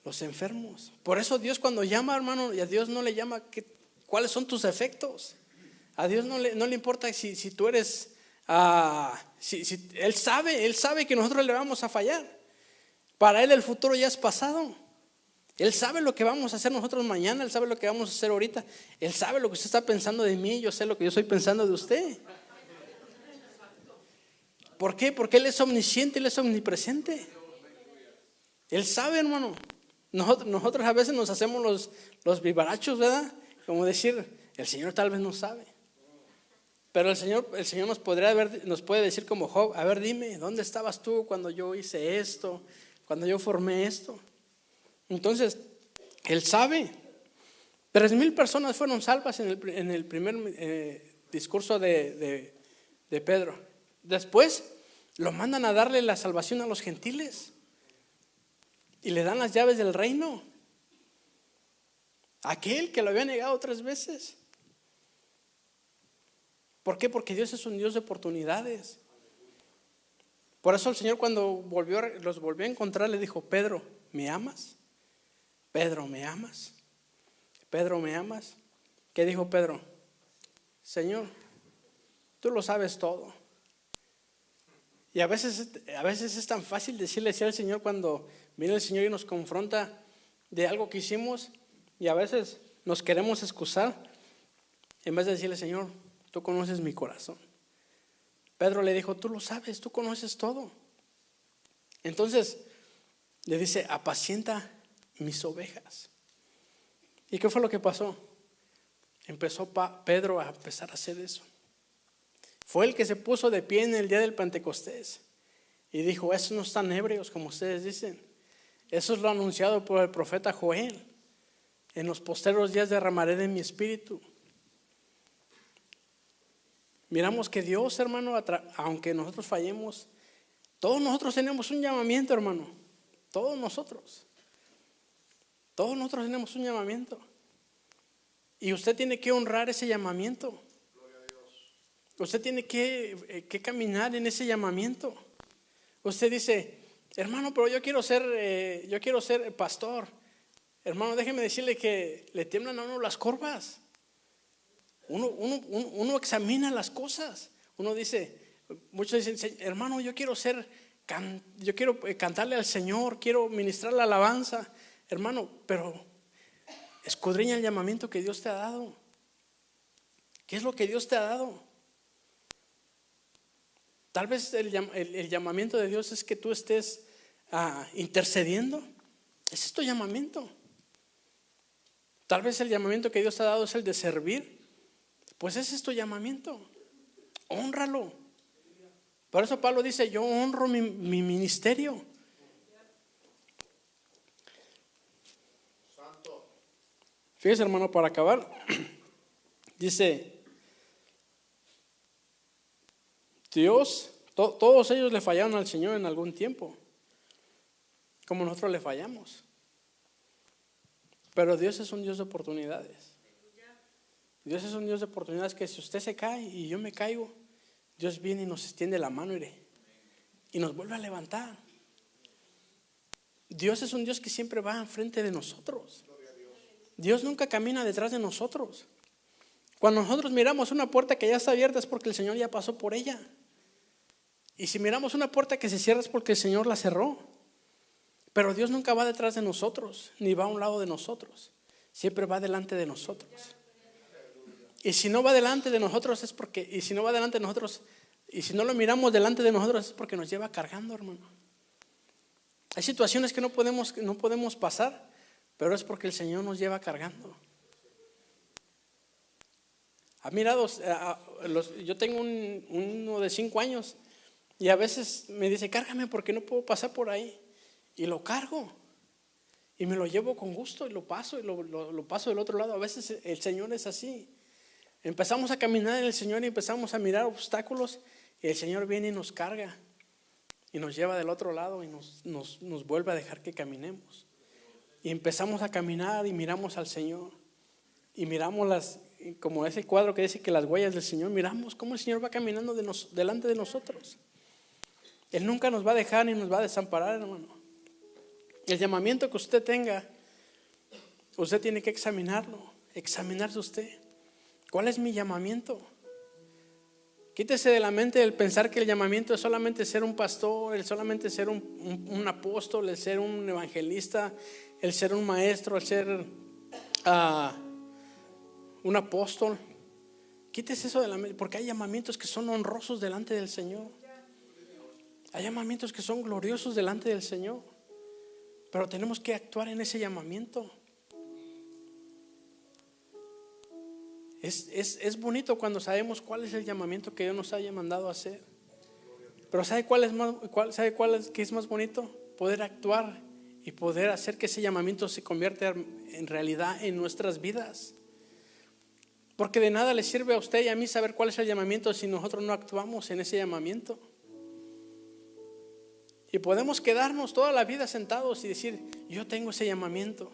Los enfermos. Por eso Dios cuando llama, hermano, y a Dios no le llama cuáles son tus defectos. A Dios no le importa si tú eres... Él sabe que nosotros le vamos a fallar. Para Él el futuro ya es pasado. Él sabe lo que vamos a hacer nosotros mañana. Él sabe lo que vamos a hacer ahorita. Él sabe lo que usted está pensando de mí. Yo sé lo que yo estoy pensando de usted. ¿Por qué? Porque Él es omnisciente, Él es omnipresente. Él sabe, hermano. Nosotros a veces nos hacemos los vivarachos, ¿verdad? Como decir, el Señor tal vez no sabe. Pero el Señor nos puede decir como Job, a ver, dime, ¿dónde estabas tú cuando yo hice esto? Cuando yo formé esto. Entonces, Él sabe. 3,000 personas fueron salvas en el primer discurso de Pedro. Después, lo mandan a darle la salvación a los gentiles. Y le dan las llaves del reino. Aquel que lo había negado 3 veces. ¿Por qué? Porque Dios es un Dios de oportunidades. Por eso el Señor cuando los volvió a encontrar le dijo, Pedro, ¿me amas? Pedro, ¿me amas? Pedro, ¿me amas? ¿Qué dijo Pedro? Señor, tú lo sabes todo. Y a veces es tan fácil decirle sí al Señor cuando viene el Señor y nos confronta de algo que hicimos, y a veces nos queremos excusar en vez de decirle, Señor, tú conoces mi corazón. Pedro le dijo, tú lo sabes, tú conoces todo. Entonces le dice, apacienta mis ovejas. ¿Y qué fue lo que pasó? Empezó Pedro a empezar a hacer eso. Fue el que se puso de pie en el día del Pentecostés y dijo, esos no están ebrios como ustedes dicen. Eso es lo anunciado por el profeta Joel. En los posteros días derramaré de mi espíritu. Miramos que Dios, hermano, aunque nosotros fallemos, todos nosotros tenemos un llamamiento, hermano. Todos nosotros tenemos un llamamiento. Y usted tiene que honrar ese llamamiento. Usted tiene que caminar en ese llamamiento. Usted dice, hermano, pero yo quiero ser pastor. Hermano, déjeme decirle que le tiemblan a uno las corvas. Uno examina las cosas. Uno dice, muchos dicen, hermano, yo quiero cantarle al Señor, quiero ministrar la alabanza. Hermano, pero escudriña el llamamiento que Dios te ha dado. ¿Qué es lo que Dios te ha dado? Tal vez el llamamiento de Dios es que tú estés intercediendo. Ese es tu llamamiento. Tal vez el llamamiento que Dios te ha dado es el de servir. Pues ese es tu llamamiento. Hónralo. Por eso Pablo dice, yo honro mi ministerio. Fíjese, hermano, para acabar, dice, Dios, todos ellos le fallaron al Señor en algún tiempo, como nosotros le fallamos. Pero Dios es un Dios de oportunidades. Dios es un Dios de oportunidades que si usted se cae y yo me caigo, Dios viene y nos extiende la mano y nos vuelve a levantar. Dios es un Dios que siempre va enfrente de nosotros. Dios nunca camina detrás de nosotros. Cuando nosotros miramos una puerta que ya está abierta es porque el Señor ya pasó por ella. Y si miramos una puerta que se cierra es porque el Señor la cerró. Pero Dios nunca va detrás de nosotros, ni va a un lado de nosotros. Siempre va delante de nosotros. Y si no va delante de nosotros es porque, y si no va delante de nosotros, y si no lo miramos delante de nosotros es porque nos lleva cargando, hermano. Hay situaciones que no podemos pasar, pero es porque el Señor nos lleva cargando. Ha mirado, yo tengo uno de 5 años y a veces me dice, cárgame porque no puedo pasar por ahí. Y lo cargo y me lo llevo con gusto y lo paso y lo paso del otro lado. A veces el Señor es así. Empezamos a caminar en el Señor y empezamos a mirar obstáculos y el Señor viene y nos carga y nos lleva del otro lado y nos vuelve a dejar que caminemos. Y empezamos a caminar y miramos al Señor y miramos como ese cuadro que dice que las huellas del Señor, miramos cómo el Señor va caminando delante de nosotros. Él nunca nos va a dejar ni nos va a desamparar, hermano. El llamamiento que usted tenga, usted tiene que examinarse usted. ¿Cuál es mi llamamiento? Quítese de la mente el pensar que el llamamiento es solamente ser un pastor, el solamente ser un apóstol, el ser un evangelista, el ser un maestro, el ser un apóstol. Quítese eso de la mente, porque hay llamamientos que son honrosos delante del Señor. Hay llamamientos que son gloriosos delante del Señor. Pero tenemos que actuar en ese llamamiento. Es bonito cuando sabemos cuál es el llamamiento que Dios nos haya mandado a hacer. Pero ¿sabe qué es más bonito? Poder actuar y poder hacer que ese llamamiento se convierta en realidad en nuestras vidas. Porque de nada le sirve a usted y a mí saber cuál es el llamamiento si nosotros no actuamos en ese llamamiento. Y podemos quedarnos toda la vida sentados y decir, yo tengo ese llamamiento.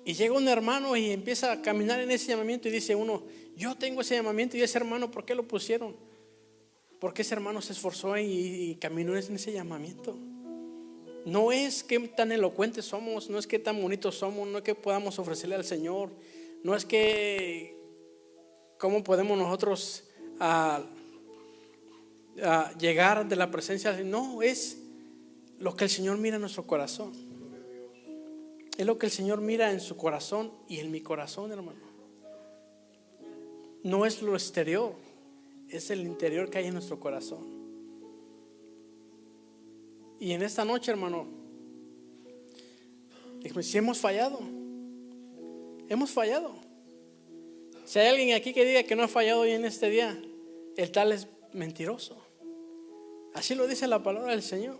Y llega un hermano y empieza a caminar en ese llamamiento y dice uno, yo tengo ese llamamiento. Y ese hermano, ¿por qué lo pusieron? Porque ese hermano se esforzó y caminó en ese llamamiento. No es que tan elocuentes somos, no es que tan bonitos somos, no es que podamos ofrecerle al Señor, no es que cómo podemos nosotros a llegar de la presencia. No, es lo que el Señor mira en nuestro corazón. Es lo que el Señor mira en su corazón y en mi corazón, hermano. No es lo exterior, es el interior que hay en nuestro corazón. Y en esta noche, hermano, si hemos fallado, hemos fallado. Si hay alguien aquí que diga que no ha fallado hoy en este día, el tal es mentiroso. Así lo dice la palabra del Señor.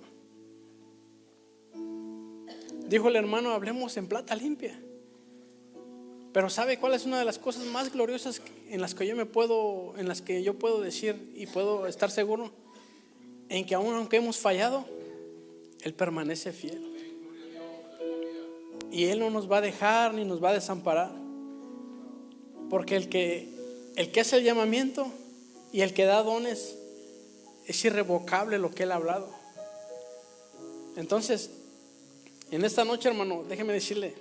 Dijo el hermano, hablemos en plata limpia. Pero ¿sabe cuál es una de las cosas más gloriosas en las que yo puedo decir y puedo estar seguro? En que aun aunque hemos fallado, Él permanece fiel. Y Él no nos va a dejar ni nos va a desamparar. Porque el que hace el llamamiento y el que da dones, es irrevocable lo que Él ha hablado. Entonces, en esta noche, hermano, déjeme decirle,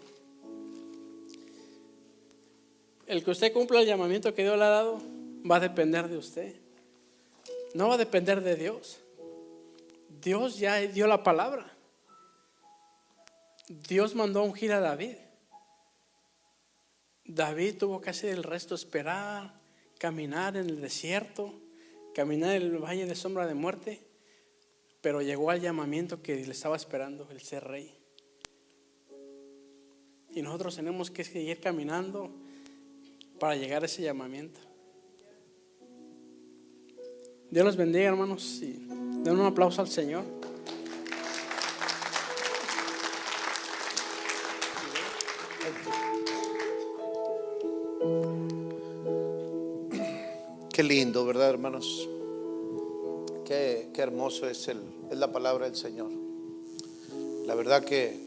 el que usted cumpla el llamamiento que Dios le ha dado va a depender de usted. No va a depender de Dios. Dios ya dio la palabra. Dios mandó a ungir a David. David tuvo que hacer el resto, esperar, caminar en el desierto, caminar en el valle de sombra de muerte, pero llegó al llamamiento que le estaba esperando, el ser rey. Y nosotros tenemos que seguir caminando para llegar a ese llamamiento. Dios los bendiga, hermanos, y den un aplauso al Señor. Qué lindo, ¿verdad, hermanos? Qué hermoso es la palabra del Señor. La verdad que